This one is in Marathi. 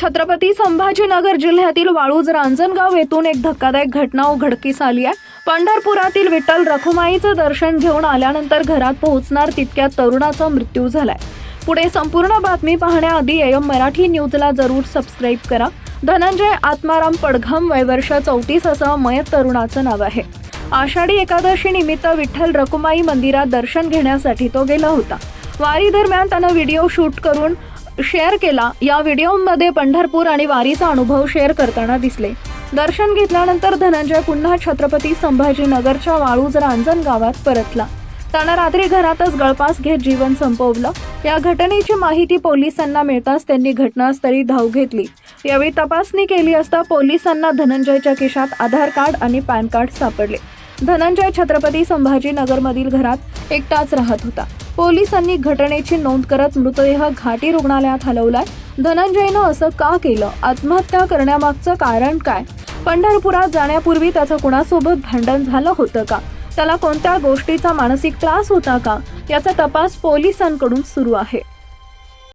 छत्रपती संभाजीनगर जिल्ह्यातील वाळूज रांजणगाव येथून एक धक्कादायक घटना उघडकीस आली आहे। पंढरपुरातील विठ्ठल रखुमाईचं दर्शन घेऊन आल्यानंतर घरात पोहोचणार तितक्यात तरुणाचा मृत्यू झालाय। पुढे संपूर्ण बातमी पाहण्याआधी एम मराठी न्यूजला जरूर सबस्क्राइब करा। धनंजय आत्माराम पडघम, वय वर्ष 34 असं मयत तरुणाचं नाव आहे। आषाढी एकादशी निमित्त विठ्ठल रखुमाई मंदिरात दर्शन घेण्यासाठी तो गेला होता। वारी दरम्यान त्यानं व्हिडिओ शूट करून शेअर केला। या व्हिडिओमध्ये पंढरपूर आणि वारीचा अनुभव शेअर करताना दिसले। दर्शन घेतल्यानंतर धनंजय पुन्हा छत्रपती संभाजीनगरच्या वाळूज रांजणगावात परतला। त्यानं रात्री घरातच गळफास घेत जीवन संपवलं। या घटनेची माहिती पोलिसांना मिळताच त्यांनी घटनास्थळी धाव घेतली। यावेळी तपासणी केली असता पोलिसांना धनंजयच्या खिशात आधार कार्ड आणि पॅन कार्ड सापडले। धनंजय छत्रपती संभाजीनगरमधील घरात एकटाच राहत होता। पोलिसांनी घटनेची नोंद करत मृतदेह घाटी रुग्णालयात हलवलाय। धनंजयनं असं का केलं? आत्महत्या करण्यामागचं कारण काय? पंढरपुरात जाण्यापूर्वी त्याचं कुणासोबत भांडण झालं होतं का? त्याला कोणत्या गोष्टीचा मानसिक त्रास होता का? याचा तपास पोलिसांकडून सुरू आहे।